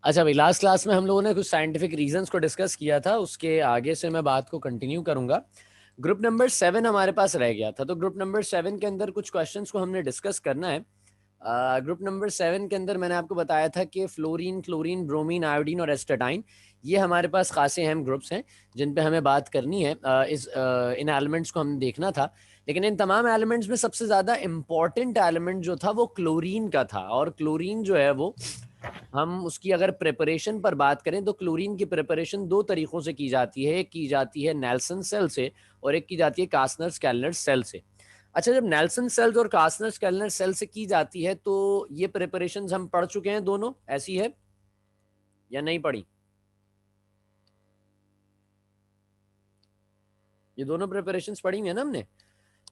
अच्छा भाई, last class में हम लोगों ने कुछ साइंटिफिक रीजंस को डिस्कस किया था, उसके आगे से मैं बात को कंटिन्यू करूंगा। ग्रुप नंबर 7 हमारे पास रह गया था, तो ग्रुप नंबर 7 के अंदर कुछ क्वेश्चंस को हमने डिस्कस करना है। ग्रुप नंबर 7 के अंदर मैंने आपको बताया था कि फ्लोरीन, क्लोरीन, ब्रोमीन, आयोडीन और एस्टेटाइन, ये हमारे पास खासे अहम ग्रुप्स हैं जिन पे हमें बात करनी है। इन एलिमेंट्स को हम देखना था, लेकिन इन तमाम एलिमेंट्स में सबसे ज़्यादा इम्पॉर्टेंट एलिमेंट जो था वो क्लोरीन का था। और क्लोरीन जो है वो, हम उसकी अगर प्रिपरेशन पर बात करें तो क्लोरीन की प्रिपरेशन दो तरीकों से की जाती है। एक की जाती है नेल्सन सेल से और एक की जाती है कास्नर स्केलर सेल से। अच्छा, जब नेल्सन सेल्स और कास्नर स्केलर सेल से की जाती है तो ये प्रिपरेशंस हम पढ़ चुके हैं, दोनों ऐसी है या नहीं पढ़ी? ये दोनों प्रिपरेशंस पढ़ी हुई है ना हमने,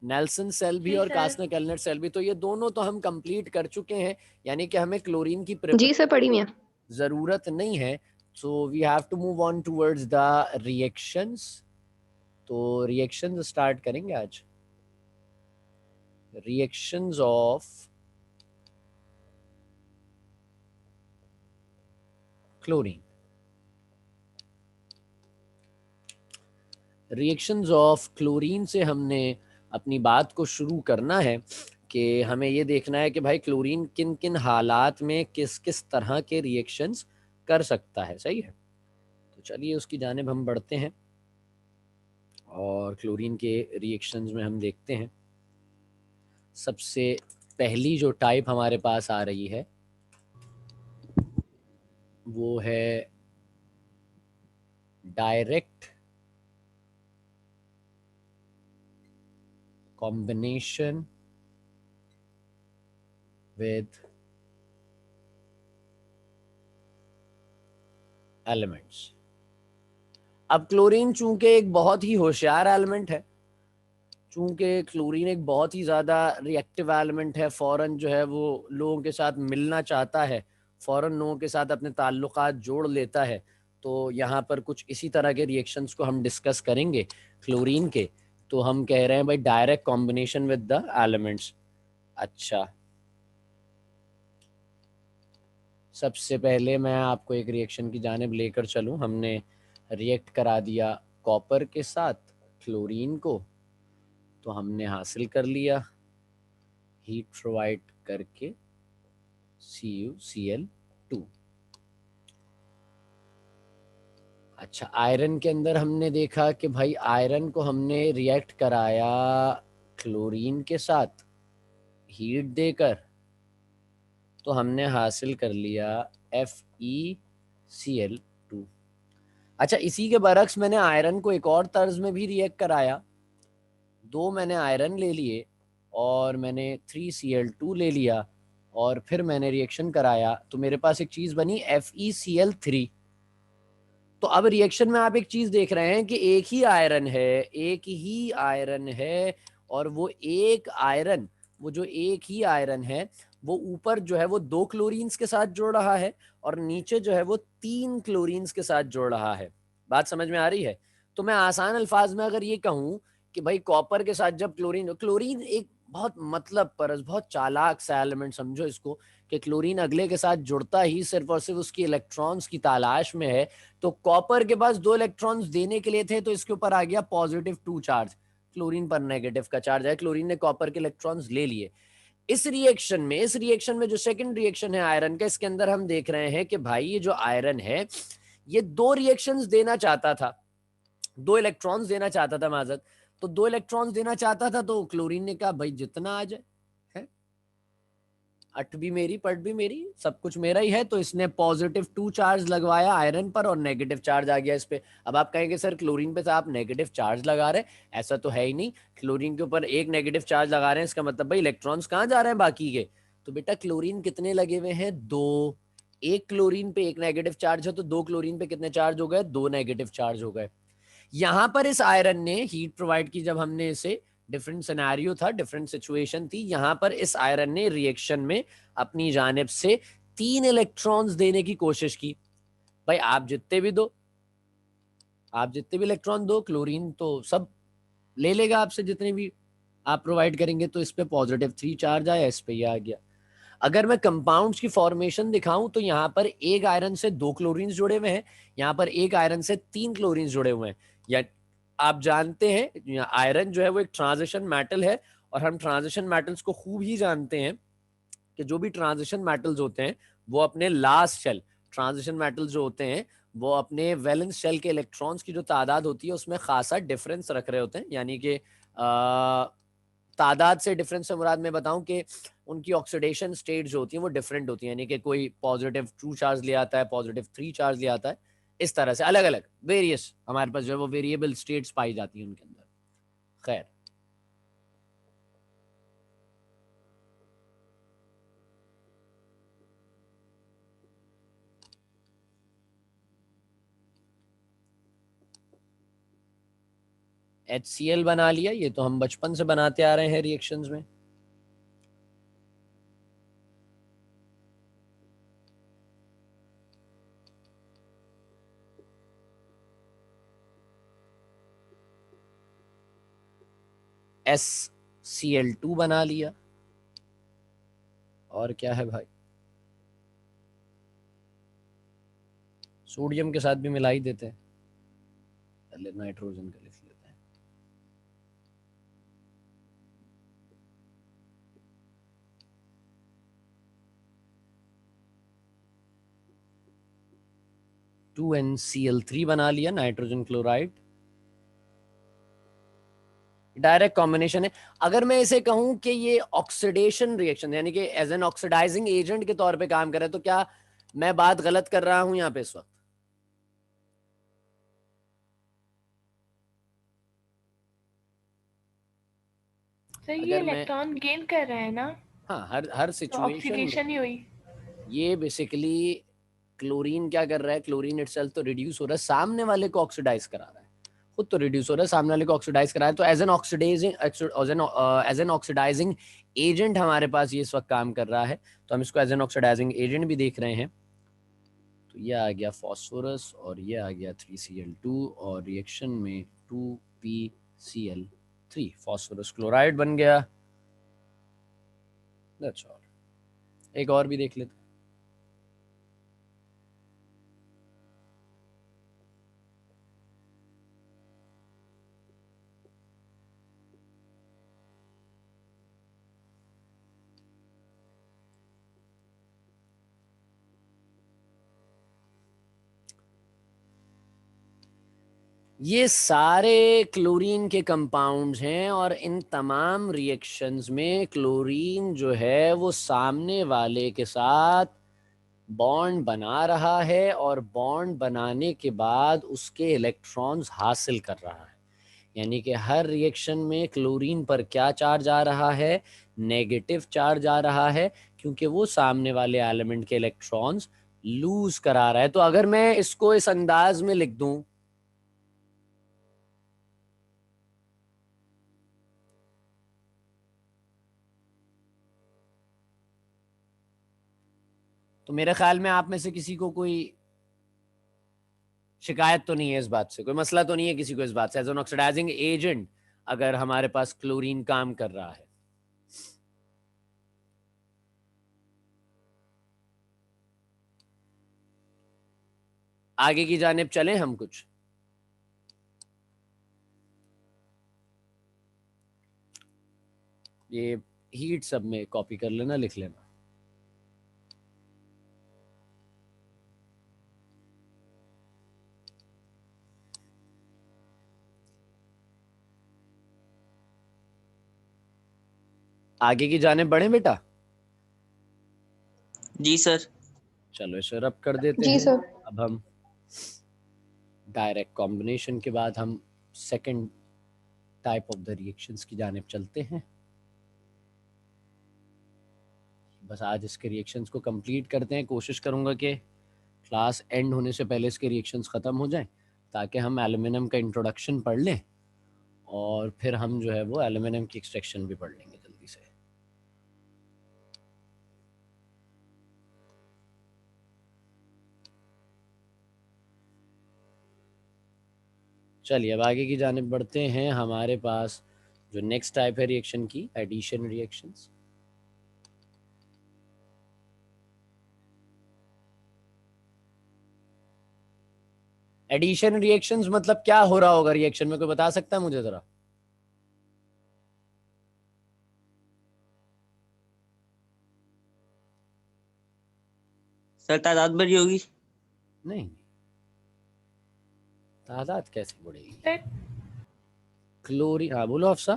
नेल्सन सेल भी जी और सर। कास्नर कैलनर सेल भी, तो ये दोनों तो हम कंप्लीट कर चुके हैं। यानी कि हमें क्लोरीन की जी सर, पढ़ी हुई है। जरूरत नहीं है। So we have to move on towards the reactions. तो रिएक्शंस स्टार्ट करेंगे आज। Reactions of chlorine. Reactions of chlorine से हमने अपनी बात को शुरू करना है कि हमें ये देखना है कि भाई क्लोरीन किन किन हालात में किस किस तरह के रिएक्शंस कर सकता है। सही है, तो चलिए उसकी जानिब हम बढ़ते हैं और क्लोरीन के रिएक्शंस में हम देखते हैं। सबसे पहली जो टाइप हमारे पास आ रही है वो है डायरेक्ट कॉम्बिनेशन विद एलिमेंट्स। अब क्लोरीन चूंकि एक बहुत ही होशियार एलिमेंट है, चूंकि क्लोरीन एक बहुत ही ज़्यादा रिएक्टिव एलिमेंट है, फ़ौरन जो है वो लोगों के साथ मिलना चाहता है, फ़ौरन लोगों के साथ अपने ताल्लुकात जोड़ लेता है। तो यहाँ पर कुछ इसी तरह के रिएक्शंस को हम डिस्कस करेंगे क्लोरीन के। तो हम कह रहे हैं भाई direct combination with the elements. अच्छा, सबसे पहले मैं आपको एक रिएक्शन की जानिब लेकर चलूँ। हमने रिएक्ट करा दिया कॉपर के साथ क्लोरीन को, तो हमने हासिल कर लिया हीट प्रोवाइड करके CuCl2। अच्छा, आयरन के अंदर हमने देखा कि भाई आयरन को हमने रिएक्ट कराया क्लोरीन के साथ हीट देकर, तो हमने हासिल कर लिया FeCl2। अच्छा, इसी के बरक्स मैंने आयरन को एक और तर्ज में भी रिएक्ट कराया। दो मैंने आयरन ले लिए और मैंने 3Cl2 ले लिया और फिर मैंने रिएक्शन कराया, तो मेरे पास एक चीज़ बनी FeCl3। तो अब रिएक्शन में आप एक चीज देख रहे हैं कि एक ही आयरन है, एक ही आयरन है, और वो एक आयरन, वो जो एक ही आयरन है वो ऊपर जो है वो दो क्लोरीन्स के साथ जोड़ रहा है और नीचे जो है वो तीन क्लोरीन्स के साथ जोड़ रहा है। बात समझ में आ रही है? तो मैं आसान अल्फाज में अगर ये कहूं कि भाई कॉपर के साथ जब क्लोरीन, क्लोरीन एक बहुत मतलब परस, बहुत चालाक सा एलिमेंट समझो इसको, कि क्लोरीन अगले के साथ जुड़ता ही सिर्फ और सिर्फ उसकी इलेक्ट्रॉन्स की तलाश में है। तो कॉपर के पास दो इलेक्ट्रॉन्स देने के लिए थे, तो इसके ऊपर आ गया +2 चार्ज, क्लोरीन पर नेगेटिव का चार्ज है, क्लोरीन ने कॉपर के इलेक्ट्रॉन्स ले लिए। इस रिएक्शन में जो सेकंड रिएक्शन है आयरन का, इसके अंदर हम देख रहे हैं कि भाई ये जो आयरन है ये दो रिएक्शंस देना चाहता था, दो इलेक्ट्रॉन्स देना चाहता था माजत। तो दो इलेक्ट्रॉन्स देना चाहता था तो क्लोरीन ने कहा भाई जितना आ जाए, अठ भी मेरी पट भी मेरी, सब कुछ मेरा ही है। तो इसने +2 चार्ज लगवाया आयरन पर और नेगेटिव चार्ज आ गया इस पे। अब आप कहेंगे सर क्लोरीन पे तो आप नेगेटिव चार्ज लगा रहे हैं, ऐसा तो है ही नहीं। क्लोरीन के ऊपर एक नेगेटिव चार्ज लगा रहे हैं, इसका मतलब भाई इलेक्ट्रॉन्स कहाँ जा रहे हैं बाकी के? तो बेटा क्लोरीन कितने लगे हुए हैं? दो। एक क्लोरीन पे एक नेगेटिव चार्ज है, तो दो क्लोरीन पे कितने चार्ज हो गए? दो नेगेटिव चार्ज हो गए। यहां पर इस आयरन ने हीट प्रोवाइड की, जब हमने इसे, डिफरेंट सिनेरियो था, डिफरेंट सिचुएशन थी, यहां पर इस आयरन ने रिएक्शन में अपनी जानिब से 3 इलेक्ट्रॉन्स देने की कोशिश की। भाई आप जितने भी दो, आप जितने भी इलेक्ट्रॉन दो, क्लोरीन तो सब ले लेगा आपसे जितने भी आप प्रोवाइड करेंगे। तो इस पे +3 चार्ज आया, इस पे ये आ गया। अगर मैं कंपाउंड्स की फॉर्मेशन दिखाऊं तो यहाँ पर एक आयरन से 2 क्लोरीन्स जुड़े हुए हैं, यहाँ पर एक आयरन से 3 क्लोरीन्स जुड़े हुए हैं। या आप जानते हैं आयरन जो है वो एक ट्रांजिशन मेटल है, और हम ट्रांजिशन मेटल्स को खूब ही जानते हैं कि जो भी ट्रांजिशन मेटल्स होते हैं वो अपने लास्ट शेल, ट्रांजिशन मेटल्स जो होते हैं वो अपने वैलेंस शेल के इलेक्ट्रॉन्स की जो तादाद होती है उसमें खासा डिफरेंस रख रहे होते हैं। यानी कि तादाद से डिफरेंस से मुराद मैं बताऊं कि उनकी ऑक्सीडेशन स्टेट जो होती है वो डिफरेंट होती है। यानी कि कोई पॉजिटिव 2 चार्ज ले आता है, पॉजिटिव 3 चार्ज ले आता है, इस तरह से अलग अलग वेरियस हमारे पास जो है वो वेरिएबल स्टेट्स पाई जाती हैं उनके अंदर। खैर, HCl बना लिया, ये तो हम बचपन से बनाते आ रहे हैं रिएक्शंस में। SCl2 बना लिया, और क्या है भाई, सोडियम के साथ भी मिला ही देते हैं, पहले नाइट्रोजन का लिख लेते हैं। NCl3 बना लिया, नाइट्रोजन क्लोराइड। डायरेक्ट कॉम्बिनेशन है। अगर मैं इसे कहूं कि ये ऑक्सीडेशन रिएक्शन यानी कि एज एन ऑक्सीडाइजिंग एजेंट के तौर पे काम कर रहा है, तो क्या मैं बात गलत कर रहा हूं यहाँ पे इस वक्त? सर ये अगर मैं, इलेक्ट्रॉन गेन कर रहा है ना, हाँ, हर तो सिचुएशन में ऑक्सीडेशन ही हुई। ये बेसिकली क्लोरीन क्या कर रहा है, क्लोरीन इटसेल्फ तो रिड्यूस हो रहा है, सामने वाले को ऑक्सीडाइज करा रहा है, खुद तो रिड्यूस हो रहा है, सामने वाले को ऑक्सीडाइज करा रहा है। तो एज एन ऑक्सीडाइजिंग एजेंट हमारे पास ये इस वक्त काम कर रहा है, तो हम इसको एज एन ऑक्सीडाइजिंग एजेंट भी देख रहे हैं। तो ये आ गया फॉस्फोरस और ये आ गया 3Cl2, और रिएक्शन में 2PCl3, फॉस्फोरस क्लोराइड बन गया। That's all. एक और भी देख लेते हैं। ये सारे क्लोरीन के कंपाउंड्स हैं, और इन तमाम रिएक्शंस में क्लोरीन जो है वो सामने वाले के साथ बॉन्ड बना रहा है, और बॉन्ड बनाने के बाद उसके इलेक्ट्रॉन्स हासिल कर रहा है। यानी कि हर रिएक्शन में क्लोरीन पर क्या चार्ज आ रहा है, नेगेटिव चार्ज आ रहा है, क्योंकि वो सामने वाले एलिमेंट के इलेक्ट्रॉन्स लूज करा रहा है। तो अगर मैं इसको इस अंदाज में लिख दूं, तो मेरे ख्याल में आप में से किसी को कोई शिकायत तो नहीं है इस बात से, कोई मसला तो नहीं है किसी को इस बात से, एज एन ऑक्सीडाइजिंग एजेंट अगर हमारे पास क्लोरीन काम कर रहा है। आगे की जानिब चलें हम कुछ। ये हीट सब में कॉपी कर लेना, लिख लेना। आगे की जानिब बढ़े बेटा। जी सर। चलो इसे रब कर देते जी हैं। सर। अब हम डायरेक्ट कॉम्बिनेशन के बाद हम second type of the reactions की जानिब चलते हैं। बस आज इसके रिएक्शंस को कंप्लीट करते हैं। कोशिश करूंगा कि क्लास एंड होने से पहले इसके रिएक्शंस ख़त्म हो जाएं, ताकि हम एल्यूमिनियम का इंट्रोडक्शन पढ़ लें, और फिर हम जो है वो एल्यूमिनियम की एक्सट्रैक्शन भी पढ़ लेंगे जल्दी से। चलिए अब आगे की जानिब बढ़ते हैं। हमारे पास जो नेक्स्ट टाइप है रिएक्शन की, एडिशन रिएक्शंस। एडिशन रिएक्शंस मतलब क्या हो रहा होगा रिएक्शन में, कोई बता सकता है मुझे जरा? सर तादाद बढ़ी होगी। नहीं, तादाद कैसे बढ़ेगी? सर क्लोरीन, हाँ बोलो अफसा।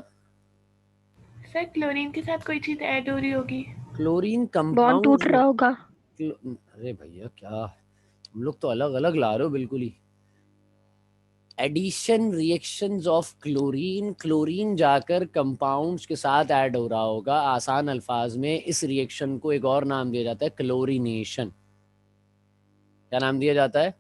सर क्लोरीन के साथ कोई चीज ऐड हो रही होगी। क्लोरीन बॉन्ड टूट कंपाउंड। रहा होगा। अरे भैया क्या हम लोग तो अलग अलग ला रहे हो बिल्कुल ही। Addition reactions of chlorine, chlorine जाकर कंपाउंड्स के साथ ऐड हो रहा होगा। आसान अल्फाज में इस रिएक्शन को एक और नाम दिया जाता है क्लोरीनेशन। क्या नाम दिया जाता है?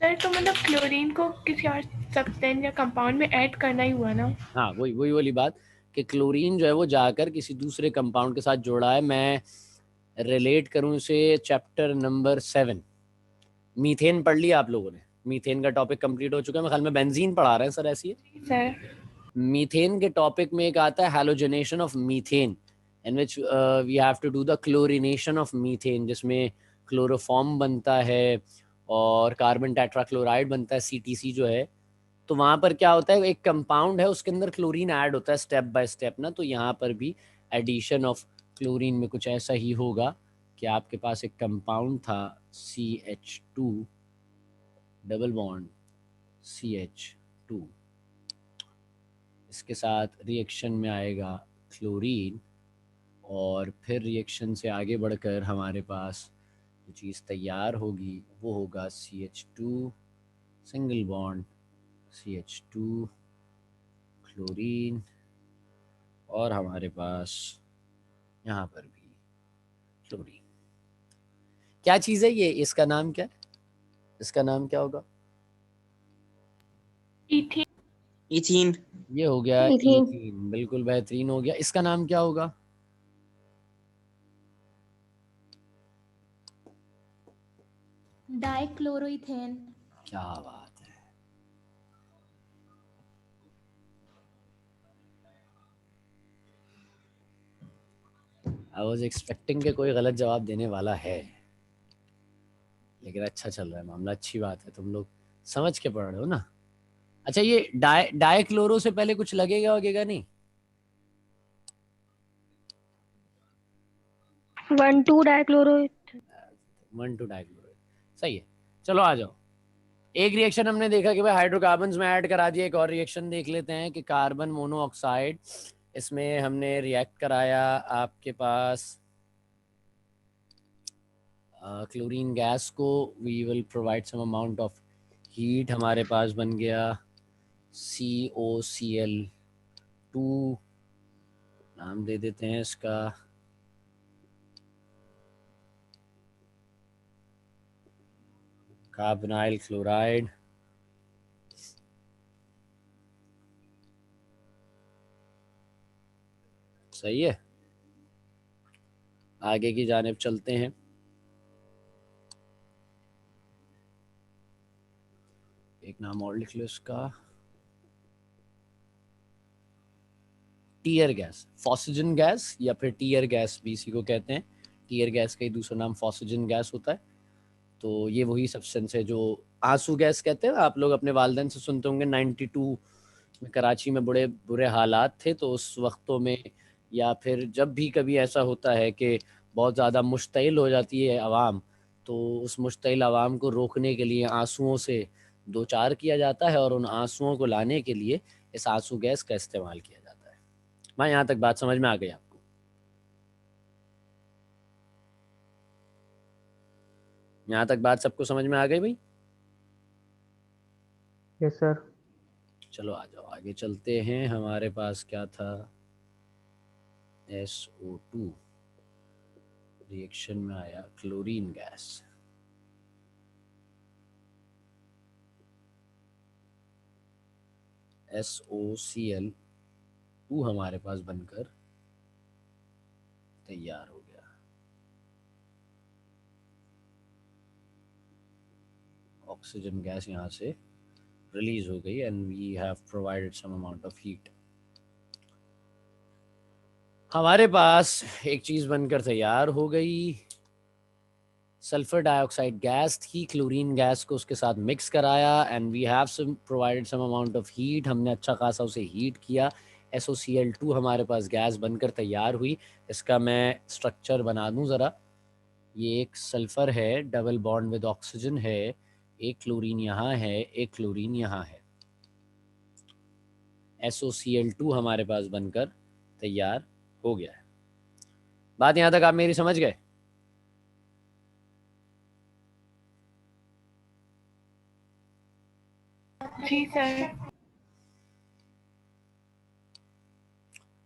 सर तो मतलब क्लोरीन को किसी और सब्सटेंस या कंपाउंड में ऐड करना ही हुआ ना। हाँ वही वही वाली बात कि क्लोरीन जो है वो जाकर किसी दूसरे कंपाउंड के साथ जोड़ा है। मैं रिलेट करूं इसे चैप्टर नंबर 7, मीथेन पढ़ लिया आप लोगों ने? मीथेन का टॉपिक कंप्लीट हो चुका है, मैं ख्याल में बेंजीन पढ़ा रहे हैं सर, ऐसी है। सर मीथेन के टॉपिक में एक आता है halogenation of methane, in which we have to do the chlorination of methane, जिसमें क्लोरोफॉर्म बनता है और कार्बन टेट्राक्लोराइड बनता है, सीटीसी जो है। तो वहां पर क्या होता है, एक कंपाउंड है उसके अंदर क्लोरीन ऐड होता है स्टेप बाय स्टेप ना। तो यहाँ पर भी एडिशन ऑफ क्लोरीन में कुछ ऐसा ही होगा कि आपके पास एक कंपाउंड था CH2 डबल बॉन्ड CH2, इसके साथ रिएक्शन में आएगा क्लोरीन, और फिर रिएक्शन से आगे बढ़कर हमारे पास जो चीज़ तैयार होगी वो होगा CH2 single bond CH2 chlorine, और हमारे पास यहाँ पर भी क्लोरीन। क्या चीज़ है ये? इसका नाम क्या है? इसका नाम क्या होगा? इथेन। इथीन। ये हो गया इथीन। ईथीन, बिल्कुल बेहतरीन हो गया। इसका नाम क्या होगा? डाइक्लोरोइथेन। क्या बात है। आई वॉज एक्सपेक्टिंग कि कोई गलत जवाब देने वाला है, लेकिन अच्छा चल रहा है मामला, अच्छी बात है, तुम लोग समझ के पढ़ रहे हो ना। अच्छा ये डायक्लोरो से पहले कुछ लगेगा वगेगा नहीं? 1,2 डाइक्लोरो। 1,2 डायक्लोरो, सही है। चलो आ जाओ। एक रिएक्शन हमने देखा कि भाई हाइड्रोकार्बन्स में ऐड करा दिया, एक और रिएक्शन देख लेते हैं कि कार्बन मोनोऑक्साइड, इसमें हमने रिएक्ट कराया आपके पास क्लोरीन गैस को, we will provide some amount of heat, हमारे पास बन गया COCl2, नाम दे देते हैं इसका कार्बोनाइल क्लोराइड। सही है, आगे की जानिब चलते हैं। एक नाम और लिख लो इसका, टीयर गैस, फॉस्फेजन गैस, या फिर टीयर गैस भी इसी को कहते हैं। टीयर गैस का ही दूसरा नाम फॉस्फेजन गैस होता है। तो ये वही सब्सटेंस है जो आंसू गैस कहते हैं। आप लोग अपने वालिदैन से सुनते होंगे 92 में कराची में बड़े बुरे हालात थे, तो उस वक्तों में या फिर जब भी कभी ऐसा होता है कि बहुत ज़्यादा मुश्तिल हो जाती है आवाम, तो उस मुश्तिल आवाम को रोकने के लिए आंसुओं से दो चार किया जाता है, और उन आंसुओं को लाने के लिए इस आंसू गैस का इस्तेमाल किया जाता है। मैं यहाँ तक बात समझ में आ गई आपको? यहाँ तक बात सबको समझ में आ गई भाई? Yes sir. चलो आ जाओ, आगे चलते हैं। हमारे पास क्या था, SO2 रिएक्शन में आया क्लोरीन गैस, SOCl2 हमारे पास बनकर तैयार हो गया। ऑक्सीजन गैस यहाँ से रिलीज हो गई and we have provided some amount of heat. हमारे पास एक चीज बनकर तैयार हो गई, सल्फर डाइऑक्साइड गैस थी, क्लोरीन गैस को उसके साथ मिक्स कराया and we have some provided some amount of heat, हमने अच्छा खासा उसे हीट किया, SOCl2 हमारे पास गैस बनकर तैयार हुई। इसका मैं स्ट्रक्चर बना दूं ज़रा। ये एक सल्फ़र है, डबल बॉन्ड विद ऑक्सीजन है, एक क्लोरीन यहाँ है, एक क्लोरीन यहाँ है, SOCl2 हमारे पास बनकर तैयार हो गया है। बात यहाँ तक आप मेरी समझ गए? जी सर।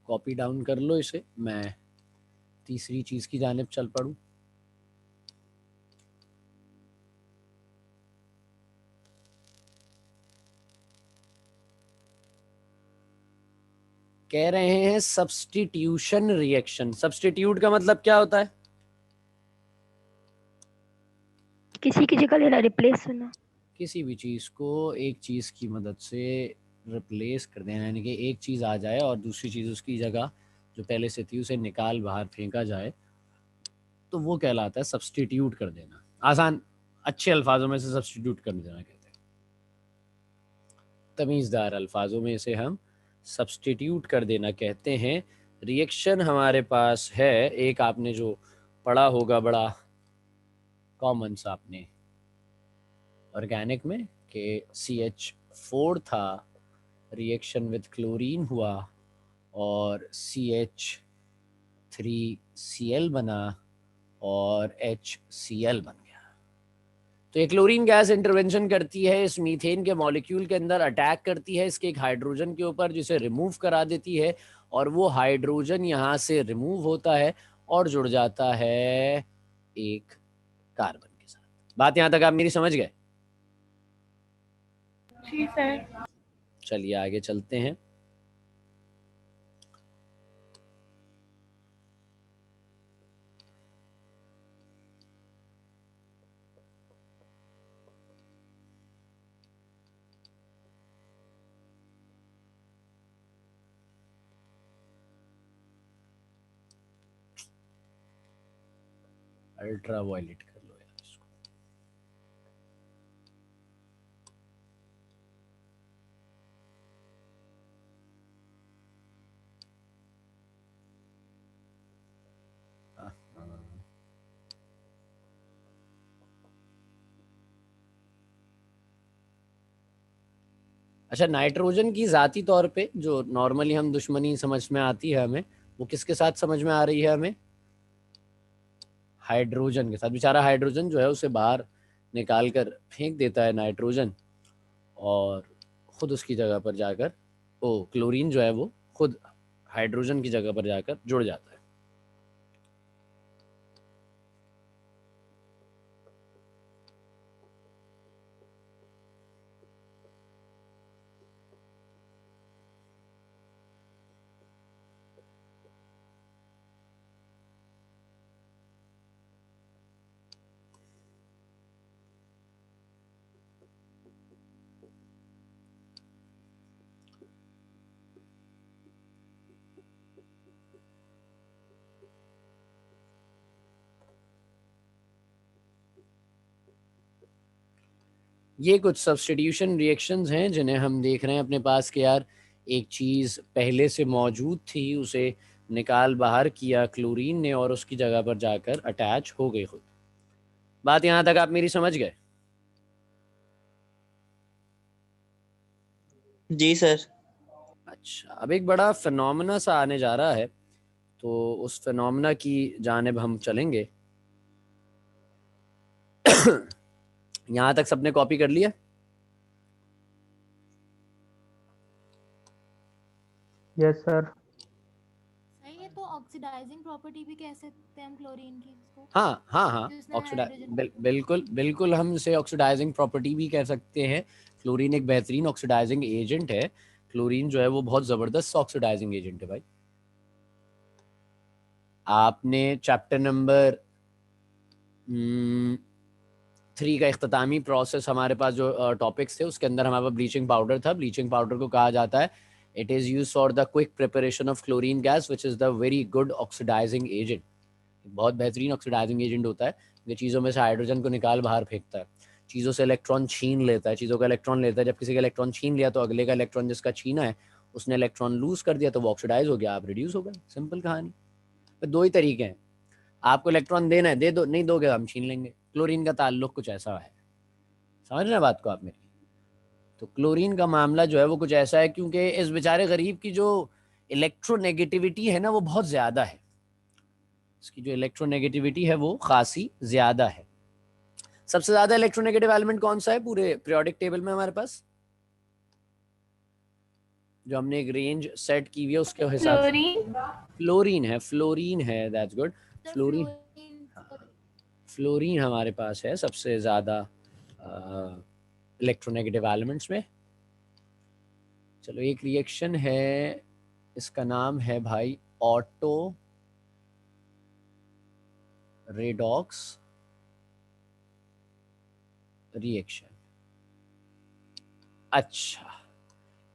कॉपी डाउन कर लो इसे, मैं तीसरी चीज़ की जानिब चल पड़ूँ। कह रहे हैं सब्स्टिट्यूशन रिएक्शन। सब्स्टिट्यूट का मतलब क्या होता है? किसी की जगह लेना, रिप्लेस करना। किसी भी चीज़ को एक चीज़ की मदद से रिप्लेस कर देना, यानी कि एक चीज़ आ जाए और दूसरी चीज़ उसकी जगह जो पहले से थी उसे निकाल बाहर फेंका जाए, तो वो कहलाता है सब्स्टिट्यूट कर देना। आसान अच्छे अल्फाजों में से सब्स्टिट्यूट कर देना कहते हैं, तमीज़दार अल्फाजों में इसे हम सब्स्टिट्यूट कर देना कहते हैं। रिएक्शन हमारे पास है एक, आपने जो पढ़ा होगा बड़ा कॉमन सा आपने ऑर्गेनिक में कि CH4 था, रिएक्शन विद क्लोरीन हुआ और CH3Cl बना और HCl बन गया। तो ये क्लोरीन गैस इंटरवेंशन करती है इस मीथेन के मॉलिक्यूल के अंदर, अटैक करती है इसके एक हाइड्रोजन के ऊपर जिसे रिमूव करा देती है, और वो हाइड्रोजन यहाँ से रिमूव होता है और जुड़ जाता है एक कार्बन के साथ। बात यहाँ तक आप मेरी समझ गए? जी सर। चलिए आगे चलते हैं। अल्ट्रा वायलेट कर लो यार इसको। अच्छा, नाइट्रोजन की ज़ाती तौर पे जो नॉर्मली हम दुश्मनी समझ में आती है हमें, वो किसके साथ समझ में आ रही है हमें? हाइड्रोजन के साथ। बेचारा हाइड्रोजन जो है उसे बाहर निकाल कर फेंक देता है नाइट्रोजन, और ख़ुद उसकी जगह पर जाकर क्लोरीन जो है वो खुद हाइड्रोजन की जगह पर जाकर जुड़ जाता है। ये कुछ सब्स्टिट्यूशन रिएक्शंस हैं जिन्हें हम देख रहे हैं अपने पास कि यार एक चीज़ पहले से मौजूद थी, उसे निकाल बाहर किया क्लोरीन ने और उसकी जगह पर जाकर अटैच हो गई खुद। बात यहाँ तक आप मेरी समझ गए? जी सर। अच्छा, अब एक बड़ा फिनोमेना सा आने जा रहा है, तो उस फिनोमेना की जानिब हम चलेंगे। यहाँ तक सबने कॉपी कर लिया? Yes sir. ये तो ऑक्सीडाइजिंग प्रॉपर्टी भी कह सकते हैं हम क्लोरीन की इसको। हाँ हाँ हाँ, बिल्कुल बिल्कुल, हम इसे ऑक्सीडाइजिंग प्रॉपर्टी भी कह सकते हैं। क्लोरीन एक बेहतरीन ऑक्सीडाइजिंग एजेंट है। क्लोरीन जो है वो बहुत ज़बरदस्त ऑक्सीडाइजिंग एजेंट है भाई। आपने चैप्टर नंबर 3 का इख्तितामी प्रोसेस, हमारे पास जो टॉपिक्स थे उसके अंदर हमारे पास ब्लीचिंग पाउडर था। ब्लीचिंग पाउडर को कहा जाता है it is use for the quick preparation of chlorine gas which is the very good oxidising agent. बहुत बेहतरीन ऑक्सीडाइजिंग एजेंट होता है, ये चीज़ों में से हाइड्रोजन को निकाल बाहर फेंकता है, चीज़ों से इलेक्ट्रॉन छीन लेता है, चीज़ों का इलेक्ट्रॉन लेता है। जब किसी का इलेक्ट्रॉन छीन लिया तो अगले का इलेक्ट्रॉन जिसका छीना है उसने इलेक्ट्रॉन लूज कर दिया तो वो ऑक्सीडाइज हो गया, आप रिड्यूस हो गए। सिंपल कहानी। तो दो ही तरीके हैं, आपको इलेक्ट्रॉन देना है दे दो, नहीं दोगे हम छीन लेंगे। क्लोरीन का ताल्लुक कुछ ऐसा है, समझ रहे हैं बात को आप मेरी? तो क्लोरीन का मामला जो है वो कुछ ऐसा है, क्योंकि इस बेचारे गरीब की जो इलेक्ट्रोनेगेटिविटी है ना वो बहुत ज़्यादा है, इसकी जो इलेक्ट्रोनेगेटिविटी है वो खासी ज़्यादा है। सबसे ज़्यादा इलेक्ट्रोनेगेटिव एलिमेंट कौन सा है पूरे पीरियोडिक टेबल में हमारे पास, जो हमने एक रेंज सेट की हुई है उसके हिसाब से? फ्लोरीन। फ्लोरीन है, दैट्स गुड। फ्लोरीन हमारे पास है सबसे ज़्यादा इलेक्ट्रोनेगेटिव एलिमेंट्स में। चलो एक रिएक्शन है, इसका नाम है भाई ऑटो रेडॉक्स रिएक्शन। अच्छा,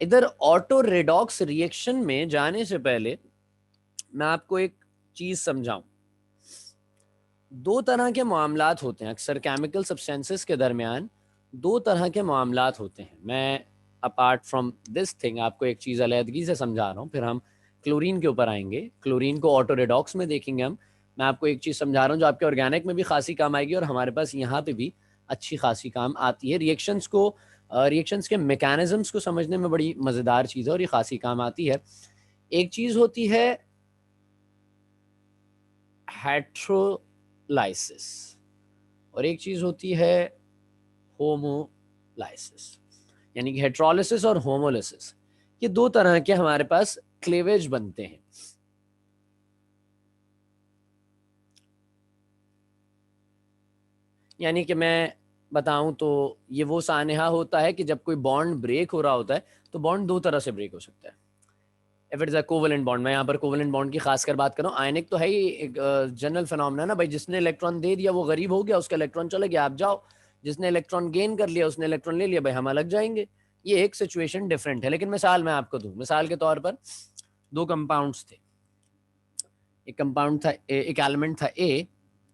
इधर ऑटो रेडॉक्स रिएक्शन में जाने से पहले मैं आपको एक चीज समझाऊं। दो तरह के मामलात होते हैं अक्सर केमिकल सब्सटेंसेस के दरमियान, दो तरह के मामलात होते हैं। मैं अपार्ट फ्रॉम दिस थिंग आपको एक चीज़ अलहदगी से समझा रहा हूँ, फिर हम क्लोरीन के ऊपर आएंगे, क्लोरीन को ऑटो रेडॉक्स में देखेंगे हम। मैं आपको एक चीज़ समझा रहा हूँ जो आपके ऑर्गेनिक में भी खासी काम आएगी और हमारे पास यहाँ पे भी अच्छी खासी काम आती है। रिएक्शंस के मैकेनिज्म्स को समझने में बड़ी मज़ेदार चीज़ है और ये खासी काम आती है। एक चीज़ होती है हेट्रोलाइसिस और एक चीज़ होती है होमोलाइसिस, यानी कि हेट्रोलिसिस और होमोलिसिस, ये दो तरह के हमारे पास क्लेवेज बनते हैं। यानी कि मैं बताऊं तो ये वो सानेहा होता है कि जब कोई बॉन्ड ब्रेक हो रहा होता है तो बॉन्ड दो तरह से ब्रेक हो सकता है। If it is a covalent bond, मैं यहाँ पर कोवेलेंट बॉन्ड की खासकर बात कर रहा हूँ। आयनिक तो है ही एक जनरल फिनोमेना ना भाई, जिसने इलेक्ट्रॉन दे दिया वो गरीब हो गया, उसका इलेक्ट्रॉन चला गया, आप जाओ। जिसने इलेक्ट्रॉन गेन कर लिया उसने इलेक्ट्रॉन ले लिया, भाई हम अलग जाएंगे। ये एक सिचुएशन डिफरेंट है। लेकिन मिसाल मैं आपको दूं, मिसाल के तौर पर दो कंपाउंड्स थे, एक कंपाउंड था एक एलिमेंट था ए,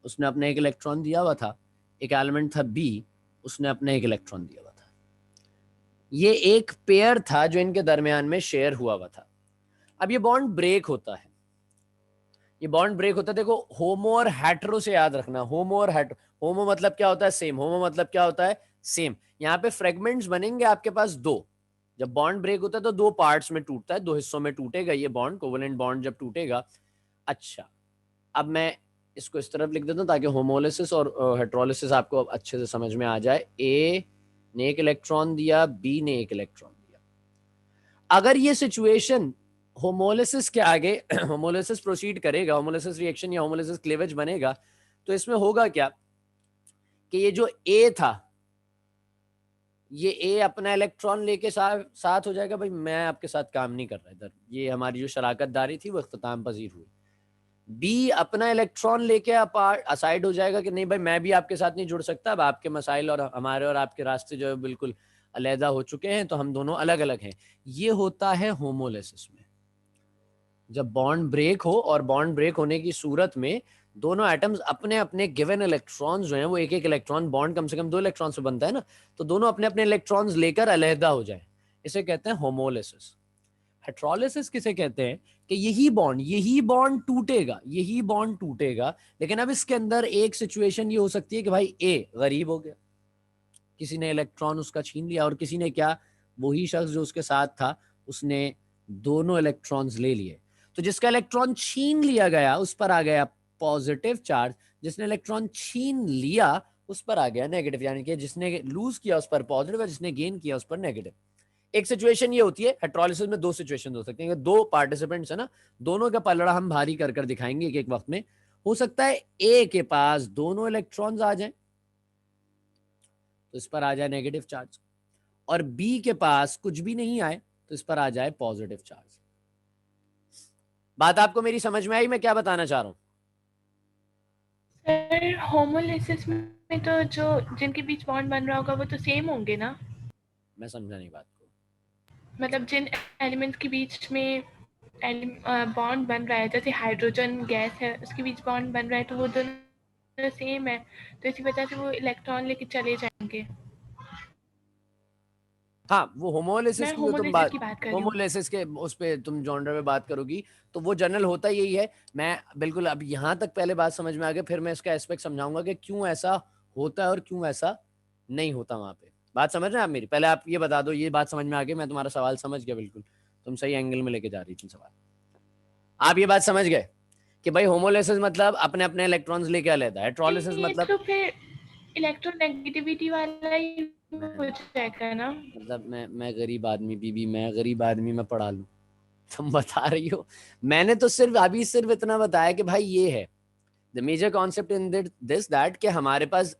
उसने अपने एक इलेक्ट्रॉन दिया हुआ था, एक एलिमेंट था बी, उसने अपने एक इलेक्ट्रॉन दिया हुआ था। ये एक पेयर था जो इनके दरमियान में शेयर हुआ हुआ था। अब ये बॉन्ड ब्रेक होता है, ये बॉन्ड ब्रेक होता है। देखो होमो और हेटेरो से याद रखना, होमो और हेटेरो, होमो मतलब क्या होता है सेम, होमो मतलब क्या होता है सेम। यहाँ पे फ्रेगमेंट्स बनेंगे आपके पास दो, जब बॉन्ड ब्रेक होता है तो दो पार्ट्स में टूटता है, दो हिस्सों में टूटेगा ये बॉन्ड, कोवेलेंट बॉन्ड जब टूटेगा। अच्छा, अब मैं इसको इस तरफ लिख देता हूँ ताकि होमोलिसिस और हेट्रोलिसिस आपको अच्छे से समझ में आ जाए। ए ने एक इलेक्ट्रॉन दिया, बी ने एक इलेक्ट्रॉन दिया। अगर ये सिचुएशन होमोलिसिस के आगे होमोलिसिस प्रोसीड करेगा, होमोलिसिस रिएक्शन या होमोलिसिस क्लीवेज बनेगा, तो इसमें होगा क्या कि ये जो ए था, ये ए अपना इलेक्ट्रॉन लेके साथ हो जाएगा, भाई मैं आपके साथ काम नहीं कर रहा इधर, ये हमारी जो शराकतदारी थी वो इख्तिताम पजीर हुई। बी अपना इलेक्ट्रॉन लेके असाइड हो जाएगा कि नहीं भाई मैं भी आपके साथ नहीं जुड़ सकता, अब आपके मसाइल और हमारे और आपके रास्ते जो है बिल्कुल अलहदा हो चुके हैं, तो हम दोनों अलग अलग हैं। ये होता है होमोलिसिस में, जब बॉन्ड ब्रेक हो और बॉन्ड ब्रेक होने की सूरत में दोनों एटम्स अपने अपने गिवन इलेक्ट्रॉन्स जो हैं वो एक एक इलेक्ट्रॉन, बॉन्ड कम से कम दो इलेक्ट्रॉन से बनता है ना, तो दोनों अपने अपने इलेक्ट्रॉन्स लेकर अलहदा हो जाए, इसे कहते हैं होमोलिसिस। हेट्रोलिसिस किसे कहते हैं कि यही बॉन्ड टूटेगा, यही बॉन्ड टूटेगा, लेकिन अब इसके अंदर एक सिचुएशन ये हो सकती है कि भाई ए गरीब हो गया, किसी ने इलेक्ट्रॉन उसका छीन लिया, और किसी ने क्या, वही शख्स जो उसके साथ था उसने दोनों इलेक्ट्रॉन्स ले लिए। तो जिसका इलेक्ट्रॉन छीन लिया गया उस पर आ गया पॉजिटिव चार्ज, जिसने इलेक्ट्रॉन छीन लिया उस पर आ गया नेगेटिव, यानी कि जिसने लूज किया उस पर पॉजिटिव है, जिसने गेन किया उस पर नेगेटिव। एक सिचुएशन ये होती है, हेट्रोलिसिस में दो सिचुएशन हो सकती हैं, दो पार्टिसिपेंट्स है ना, दोनों का पलड़ा हम भारी कर कर दिखाएंगे एक एक वक्त में। हो सकता है ए के पास दोनों इलेक्ट्रॉन्स आ जाएं तो इस पर आ जाए नेगेटिव चार्ज, और बी के पास कुछ भी नहीं आए तो इस पर आ जाए पॉजिटिव चार्ज। बात आपको मेरी समझ में आई मैं क्या बताना चाह रहा हूं? सर होमोलिसिस में तो जो जिनके बीच बॉन्ड बन रहा होगा वो तो सेम होंगे ना? मैं समझा नहीं बात को। मतलब जिन एलिमेंट्स के बीच में बॉन्ड बन रहा है, जैसे हाइड्रोजन गैस है उसके बीच बॉन्ड बन रहा है, तो वो दोनों सेम है, तो इसी वजह से वो इलेक्ट्रॉन लेके चले जाएंगे। हाँ, वो होमोलिसिस मैं की जो तुम होमोलिसिस बात, की बात कर रही हूँ। होमोलिसिस के उस पे तुम जॉनर में बात करोगी तो वो जनरल होता यही है। मैं बिल्कुल अब यहाँ तक पहले बात समझ में आ गया, फिर मैं इसका एस्पेक्ट समझाऊंगा कि क्यों ऐसा होता है और क्यों ऐसा नहीं होता वहां पे। बात समझ रहे हैं आप मेरी? पहले आप ये बता दो, ये बात समझ में आ गई, मैं तुम्हारा सवाल समझ गया बिल्कुल, तुम सही एंगल में लेके जा रही थी सवाल। आप ये बात समझ गए कि भाई होमोलिसिस मतलब अपने अपने इलेक्ट्रॉन्स लेके अलग है, हेट्रोलिसिस ये मतलब तो फिर इलेक्ट्रोनेगेटिविटी वाला ही हो जाएगा ना। मतलब मैं गरीब आदमी बीबी, मैं गरीब आदमी, मैं पढ़ा लूं, तुम बता रही हो। मैंने तो सिर्फ अभी सिर्फ इतना बताया कि भाई ये है the major concept in this that कि हमारे पास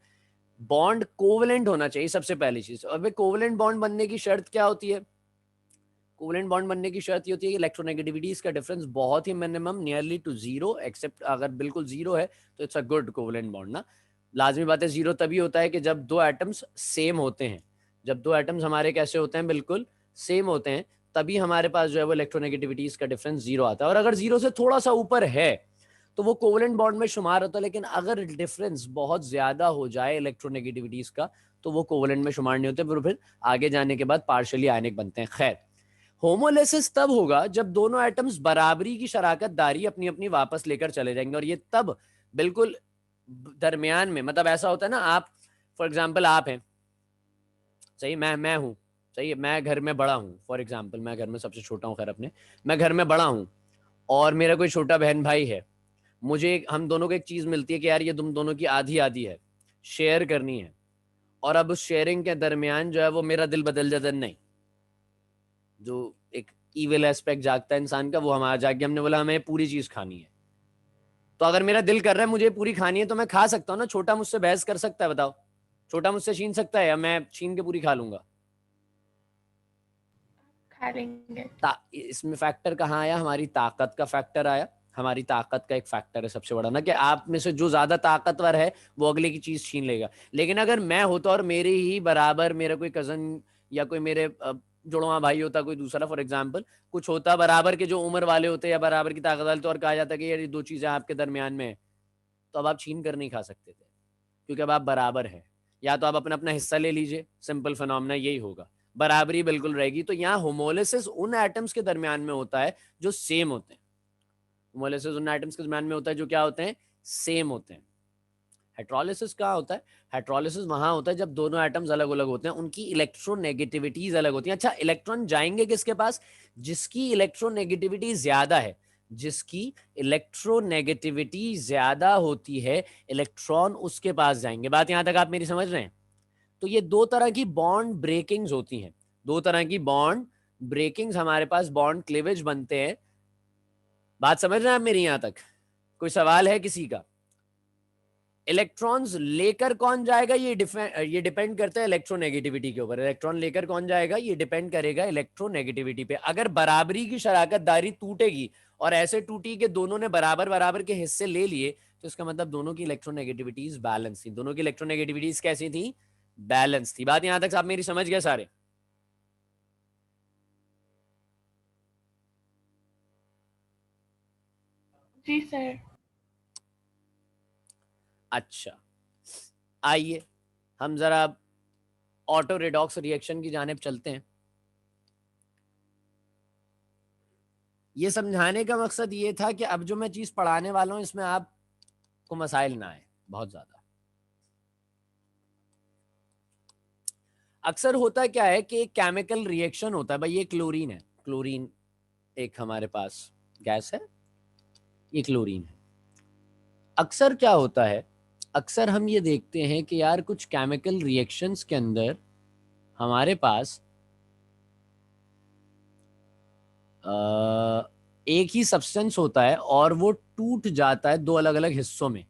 बॉन्ड कोवलेंट होना चाहिए सबसे पहली चीज। और कोवलेंट बॉन्ड बनने की शर्त क्या होती है? कोवलेंट बॉन्ड बनने की शर्त ये होती है कि इलेक्ट्रोनेगेटिविटीज का डिफरेंस बहुत ही minimum nearly to zero, except अगर बिल्कुल जीरो है तो it's a good covalent bond ना। लाजमी बात है जीरो तभी होता है कि जब दो एटम्स सेम होते हैं, जब दो एटम्स हमारे कैसे होते हैं, बिल्कुल सेम होते हैं, तभी हमारे पास जो है वो इलेक्ट्रोनेगेटिविटीज का डिफरेंस जीरो आता है। और अगर जीरो से थोड़ा सा ऊपर है तो वो कोवलेंट बॉन्ड में शुमार होता है, लेकिन अगर डिफरेंस बहुत ज्यादा हो जाए इलेक्ट्रोनेगेटिविटीज का तो वो कोवलेंट में शुमार नहीं होते, फिर आगे जाने के बाद पार्शियली आयनिक बनते हैं। खैर, होमोलिसिस तब होगा जब दोनों एटम्स बराबरी की शराकत दारी अपनी अपनी वापस लेकर चले जाएंगे, और ये तब बिल्कुल दरमियान में, मतलब ऐसा होता है ना, आप फॉर एग्जाम्पल आप हैं सही, मैं हूं सही, मैं घर में बड़ा हूं, फॉर एग्जाम्पल मैं घर में सबसे छोटा हूं, खैर अपने, मैं घर में बड़ा हूं और मेरा कोई छोटा बहन भाई है, मुझे हम दोनों को एक चीज मिलती है कि यार ये तुम दोनों की आधी आधी है, शेयर करनी है, और अब उस शेयरिंग के दरमियान जो है वो मेरा दिल बदल जाता है, नहीं, जो एक ईविल एस्पेक्ट जागता है इंसान का, वो हमारा जाग गया, हमने बोला हमें पूरी चीज खानी है। तो अगर मेरा दिल कर रहा है मुझे पूरी खानी है तो मैं खा सकता हूँ ना, छोटा मुझसे बहस कर सकता है, बताओ, छोटा मुझसे छीन सकता है या मैं छीन के पूरी खा लूंगा? खा लेंगे। इसमें फैक्टर कहाँ आया? हमारी ताकत का फैक्टर आया। हमारी ताकत का एक फैक्टर है सबसे बड़ा ना, कि आप में से जो ज्यादा ताकतवर है वो अगले की चीज छीन लेगा। लेकिन अगर मैं होता और मेरे ही बराबर मेरा कोई कजन या कोई मेरे जुड़वा भाई होता, कोई दूसरा फॉर एग्जाम्पल कुछ होता बराबर के जो उम्र वाले होते या बराबर की ताकत वाले, तो और कहा जाता कि यार ये दो चीजें आपके दरमियान में है, तो अब आप छीन कर नहीं खा सकते थे, क्योंकि अब आप बराबर हैं। या तो आप अपना अपना हिस्सा ले लीजिए, सिंपल फिनोमेना यही होगा, बराबरी बिल्कुल रहेगी। तो यहाँ होमोलिसिस उन एटम्स के दरमियान में होता है जो सेम होते हैं, होमोलिसिस उन एटम्स के दरमियान में होता है जो क्या होते हैं, सेम होते हैं। हेट्रोलिसिस कहाँ होता है? हेट्रोलिसिस वहां होता है जब दोनों एटम्स अलग अलग होते हैं, उनकी इलेक्ट्रोनेगेटिविटीज अलग होती हैं। अच्छा, इलेक्ट्रॉन जाएंगे किसके पास? जिसकी इलेक्ट्रोनेगेटिविटी ज्यादा है, जिसकी इलेक्ट्रोनेगेटिविटी ज्यादा होती है, इलेक्ट्रॉन उसके पास जाएंगे। बात यहां तक आप मेरी समझ रहे हैं? तो ये दो तरह की बॉन्ड ब्रेकिंग्स होती हैं, दो तरह की बॉन्ड ब्रेकिंग्स हमारे पास बॉन्ड क्लीवेज बनते हैं। बात समझ रहे हैं आप मेरी यहां तक? कोई सवाल है किसी का? इलेक्ट्रॉन्स लेकर कौन जाएगा ये डिपेंड करता है इलेक्ट्रोनेगेटिविटी के ऊपर। इलेक्ट्रॉन लेकर कौन जाएगा ये डिपेंड करेगा इलेक्ट्रोनेगेटिविटी पे। अगर बराबरी की शराकत दारी टूटेगी और ऐसे टूटी कि दोनों ने बराबर बराबर के हिस्से ले लिए, तो इसका मतलब दोनों की इलेक्ट्रोनेगेटिविटीज बैलेंस थी। दोनों की इलेक्ट्रोनेगेटिविटीज कैसी थी? बैलेंस थी। बात यहां तक आप मेरी समझ गए सारे? जी सर। अच्छा, आइए हम जरा ऑटो रिडॉक्स रिएक्शन की जानिब चलते हैं। ये समझाने का मकसद ये था कि अब जो मैं चीज पढ़ाने वाला हूं इसमें आपको मसाइल ना आए बहुत ज्यादा। अक्सर होता क्या है कि एक केमिकल रिएक्शन होता है, भाई ये क्लोरीन है, क्लोरीन एक हमारे पास गैस है, ये क्लोरीन है। अक्सर क्या होता है, अक्सर हम ये देखते हैं कि यार कुछ केमिकल रिएक्शंस के अंदर हमारे पास एक ही सब्सटेंस होता है और वो टूट जाता है दो अलग अलग हिस्सों में।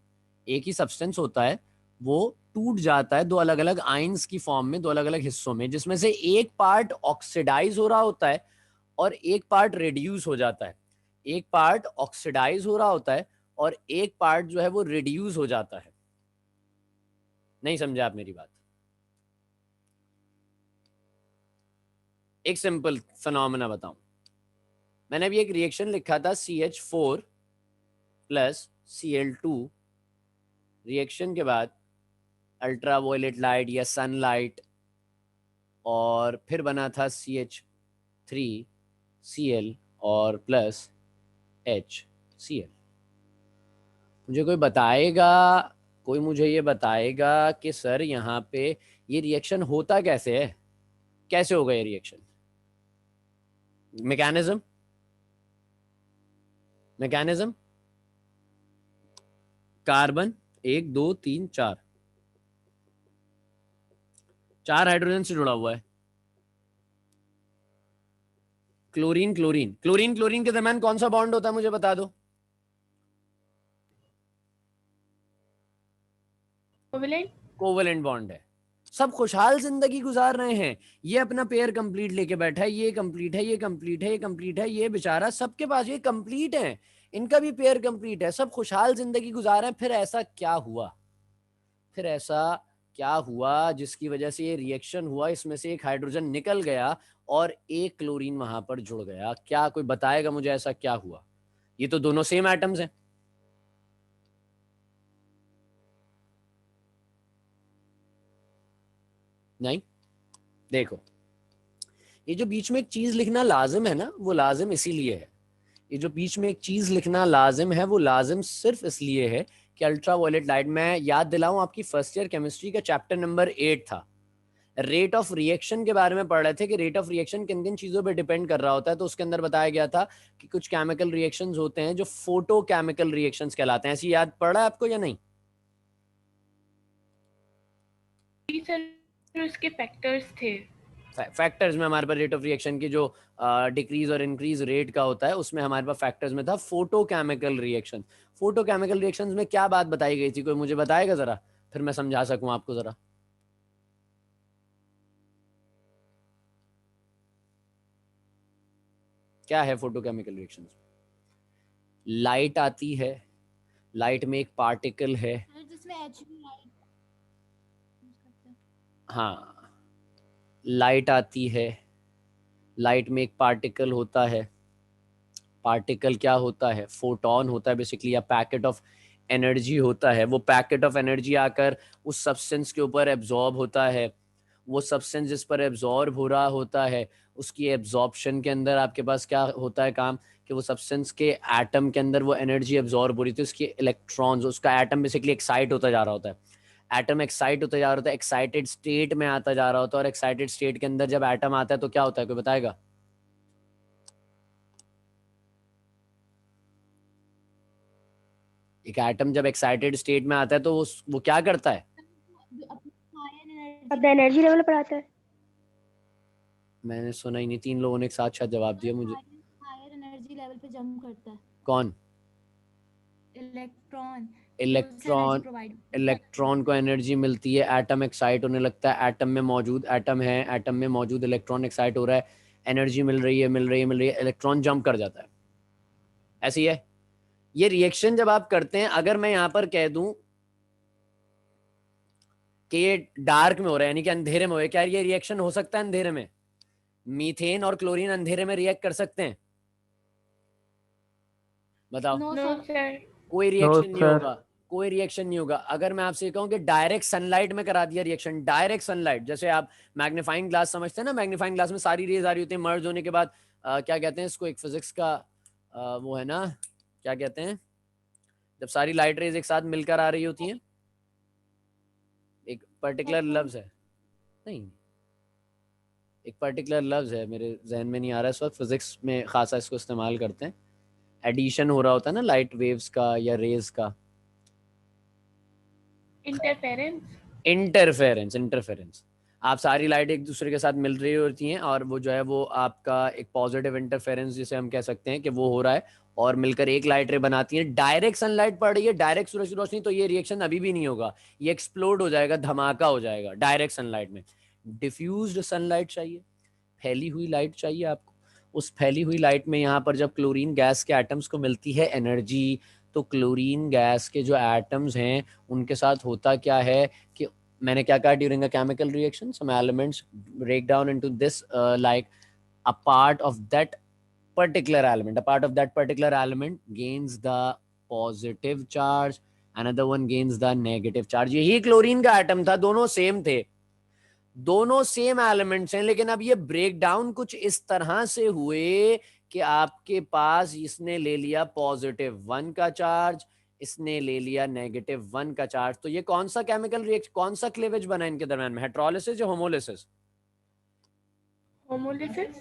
एक ही सब्सटेंस होता है, वो टूट जाता है दो अलग अलग आयंस की फॉर्म में, दो अलग अलग हिस्सों में, जिसमें से एक पार्ट ऑक्सीडाइज हो रहा होता है और एक पार्ट रिड्यूस हो जाता है। एक पार्ट ऑक्सीडाइज हो रहा होता है और एक पार्ट जो है वो रिड्यूस हो जाता है। नहीं समझे आप मेरी बात? एक सिंपल फिनोमेना बताऊं, मैंने अभी एक रिएक्शन लिखा था CH4 प्लस Cl2, रिएक्शन के बाद अल्ट्रावायलेट लाइट या सनलाइट, और फिर बना था CH3Cl और प्लस HCl। मुझे ये बताएगा कि सर यहाँ पे ये रिएक्शन होता कैसे है, कैसे होगा ये रिएक्शन, मैकेनिज्म कार्बन 1 2 3 4 हाइड्रोजन से जुड़ा हुआ है। क्लोरीन के दरम्यान कौन सा बॉन्ड होता है मुझे बता दो। कोवेलेंट बॉन्ड है। सब खुशहाल जिंदगी गुजार रहे हैं, ये अपना पेयर कंप्लीट लेके बैठा है, ये कंप्लीट है, ये कंप्लीट है, ये कंप्लीट है, ये बेचारा सबके पास ये कंप्लीट है, इनका भी पेयर कंप्लीट है, सब खुशहाल जिंदगी गुजार रहे हैं। फिर ऐसा क्या हुआ जिसकी वजह से ये रिएक्शन हुआ, इसमें से एक हाइड्रोजन निकल गया और एक क्लोरीन वहां पर जुड़ गया। क्या कोई बताएगा मुझे ऐसा क्या हुआ? ये तो दोनों सेम एटम्स हैं। नहीं, देखो ये जो बीच में एक चीज लिखना लाजिम है ना, वो लाजिम इसीलिए है। ये जो बीच में एक चीज लिखना लाजिम है वो लाजिम सिर्फ इसलिए है कि अल्ट्रावायलेट लाइट, मैं याद दिलाऊं आपकी फर्स्ट ईयर केमिस्ट्री का चैप्टर नंबर 8 था, रेट ऑफ रिएक्शन के बारे में पढ़ रहे थे कि रेट ऑफ रिएक्शन किन किन चीजों पे डिपेंड कर रहा होता है। तो उसके अंदर बताया गया था कि कुछ केमिकल रिएक्शंस होते हैं जो फोटो केमिकल रिएक्शंस कहलाते हैं। ऐसी याद पड़ा है आपको या नहीं? उसके फैक्टर्स थे। फैक्टर्स में हमारे पास रेट ऑफ रिएक्शन की जो डिक्रीज और इंक्रीज रेट का होता है उसमें हमारे पास फैक्टर्स में था फोटोकेमिकल रिएक्शन। फोटोकेमिकल रिएक्शंस में क्या बात बताई गई थी, कोई मुझे बताएगा जरा, फिर मैं समझा सकूं आपको जरा। क्या है फोटोकेमिकल रिएक्शंस? लाइट आती है, लाइट में एक पार्टिकल है, जिसमें HV लाइट यूज करते हैं। हाँ लाइट आती है, लाइट में एक पार्टिकल होता है, पार्टिकल क्या होता है, फोटोन होता है बेसिकली, या पैकेट ऑफ एनर्जी होता है। वो पैकेट ऑफ एनर्जी आकर उस सब्सटेंस के ऊपर एब्जॉर्ब होता है, वो सब्सटेंस जिस पर एब्जॉर्ब हो रहा होता है उसकी एब्जॉर्प्शन के अंदर आपके पास क्या होता है काम, कि वो सब्सटेंस के एटम के अंदर वो एनर्जी एब्जॉर्ब हो रही थी, उसके इलेक्ट्रॉन्स, उसका एटम बेसिकली एक्साइट होता जा रहा होता है, एटम एक्साइट होता जा रहा होता है, एक्साइटेड स्टेट में आता जा रहा होता है। और एक्साइटेड स्टेट के अंदर जब एटम आता है तो क्या होता है, कोई बताएगा? एक एटम जब एक्साइटेड स्टेट में आता है तो वो क्या करता है? अपना एनर्जी लेवल पर आता है। मैंने सुना ही नहीं, 3 लोगों ने एक साथ शायद जवाब दिया मुझे। हायर एनर्जी लेवल पे जंप करता है। कौन? इलेक्ट्रॉन को एनर्जी मिलती है, एटम एक्साइट होने लगता है, एटम में मौजूद इलेक्ट्रॉन एक्साइट हो रहा है, एनर्जी मिल रही है, इलेक्ट्रॉन जंप कर जाता है। ऐसी है ये रिएक्शन जब आप करते हैं। अगर मैं यहां पर कह दूं कि ये डार्क में हो रहा है, यानी कि अंधेरे में हो रहा है, क्या ये रिएक्शन हो सकता है अंधेरे में? मीथेन और क्लोरीन अंधेरे में रिएक्ट कर सकते हैं? बताओ। नो सर, कोई रिएक्शन नहीं होगा। अगर मैं आपसे कहूं कि डायरेक्ट सनलाइट में करा दिया रिएक्शन, डायरेक्ट सनलाइट, जैसे आप मैग्नीफाइंग ग्लास समझते हैं ना, मैग्नीफाइंग ग्लास में सारी रेज आ रही होती है, मर्ज होने के बाद क्या कहते हैं इसको, एक फिजिक्स का वो है ना, क्या कहते हैं जब सारी लाइट रेज एक साथ मिलकर आ रही होती हैं, एक पर्टिकुलर लफ्ज है, नहीं एक पर्टिकुलर लफ्ज है मेरे जहन में नहीं आ रहा है इस वक्त, फिजिक्स में खासा इसको इस्तेमाल करते हैं, एडिशन हो रहा होता है ना लाइट वेव्स का या रेज का, इंटरफेरेंस। आप सारी लाइट एक दूसरे के साथ मिल रही होती हैं और वो जो है वो आपका एक पॉजिटिव इंटरफेरेंस जिसे हम कह सकते हैं कि वो हो रहा है और मिलकर एक लाइट रे बनाती है। डायरेक्ट सनलाइट पड़ रही है, डायरेक्ट सूरज की रोशनी, तो ये रिएक्शन अभी भी नहीं होगा, ये एक्सप्लोड हो जाएगा, धमाका हो जाएगा डायरेक्ट सनलाइट में। डिफ्यूज्ड सनलाइट चाहिए, फैली हुई लाइट चाहिए आपको। उस फैली हुई लाइट में यहाँ पर जब क्लोरीन गैस के एटम्स को मिलती है एनर्जी, तो क्लोरीन गैस के जो एटम्स हैं उनके साथ होता क्या है कि मैंने क्या कहा, during a chemical reaction some elements break down into this like a part of that particular element. A part of that particular element gains the positive charge, another one gains the negative charge. यही chlorine का atom था, दोनों same थे, दोनों same elements हैं, लेकिन अब ये ब्रेक डाउन कुछ इस तरह से हुए कि आपके पास इसने ले लिया +1 का चार्ज, इसने ले लिया -1 का चार्ज। तो ये कौन सा केमिकल रिएक्शन, कौन सा क्लीवेज बना इनके दरम्यान में, हेट्रोलिसिस या homolysis? Homolysis.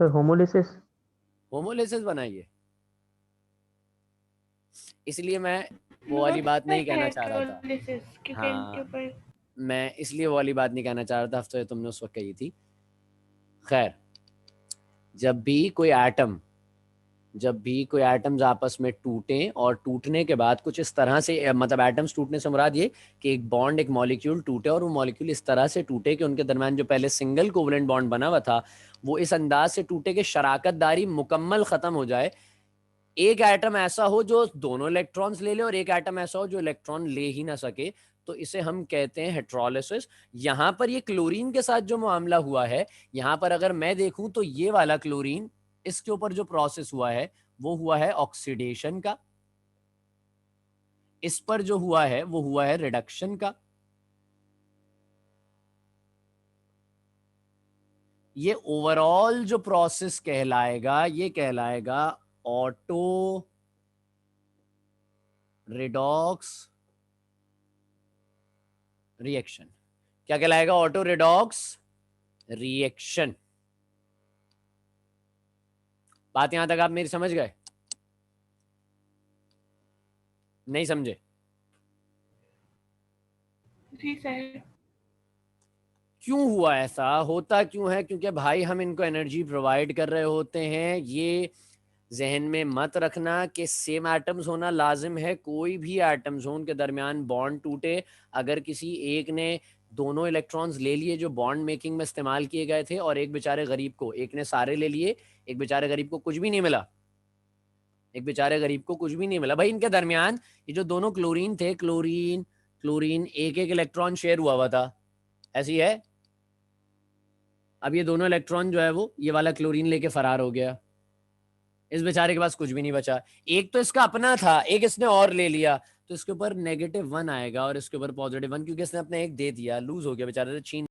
Sir homolysis. Homolysis बनाइए। इसलिए मैं वो वाली बात नहीं कहना चाह रहा था। क्योंकि हाँ। इनके ऊपर मैं इसलिए वो वाली बात नहीं कहना चाह रहा था, तो तुमने उस वक्त कही थी। खैर, जब भी कोई एटम्स आपस में टूटें और टूटने के बाद कुछ इस तरह से, मतलब एटम्स टूटने से मुराद ये कि एक बॉन्ड, एक मॉलिक्यूल टूटे और वो मॉलिक्यूल इस तरह से टूटे कि उनके दरम्यान जो पहले सिंगल कोवलेंट बॉन्ड बना हुआ था वो इस अंदाज से टूटे कि शराकतदारी मुकम्मल खत्म हो जाए। एक एटम ऐसा हो जो दोनों इलेक्ट्रॉन्स ले ले और एक एटम ऐसा हो जो इलेक्ट्रॉन ले ही ना सके, तो इसे हम कहते हैं हेट्रोलिसिस। यहां पर ये क्लोरीन के साथ जो मामला हुआ है, यहां पर अगर मैं देखूं तो ये वाला क्लोरीन, इसके ऊपर जो प्रोसेस हुआ है वो हुआ है ऑक्सीडेशन का, इस पर जो हुआ है वो हुआ है रिडक्शन का। ये ओवरऑल जो प्रोसेस कहलाएगा, ये कहलाएगा ऑटो रिडॉक्स रिएक्शन। क्या कहलाएगा? Auto redox reaction. बात यहां तक आप मेरी समझ गए? नहीं समझे? जी सर। क्यों हुआ ऐसा? होता क्यों है? क्योंकि भाई हम इनको एनर्जी प्रोवाइड कर रहे होते हैं। ये जहन में मत रखना कि सेम एटम्स होना लाजिम है। कोई भी एटम्स हो, उनके दरमियान बॉन्ड टूटे, अगर किसी एक ने दोनों इलेक्ट्रॉन्स ले लिए जो बॉन्ड मेकिंग में इस्तेमाल किए गए थे, और एक बेचारे गरीब को, एक ने सारे ले लिए, एक बेचारे गरीब को कुछ भी नहीं मिला, एक बेचारे गरीब को कुछ भी नहीं मिला। भाई इनके दरमियान ये जो दोनों क्लोरीन थे, क्लोरीन एक एक इलेक्ट्रॉन शेयर हुआ हुआ था, ऐसी है। अब ये दोनों इलेक्ट्रॉन जो है वो ये वाला क्लोरीन लेके फरार हो गया, इस बेचारे के पास कुछ भी नहीं बचा। एक तो इसका अपना था, एक इसने और ले लिया, तो इसके ऊपर -1 आएगा और इसके ऊपर +1, क्योंकि इसने अपने एक दे दिया, लूज हो गया बेचारे से, छीन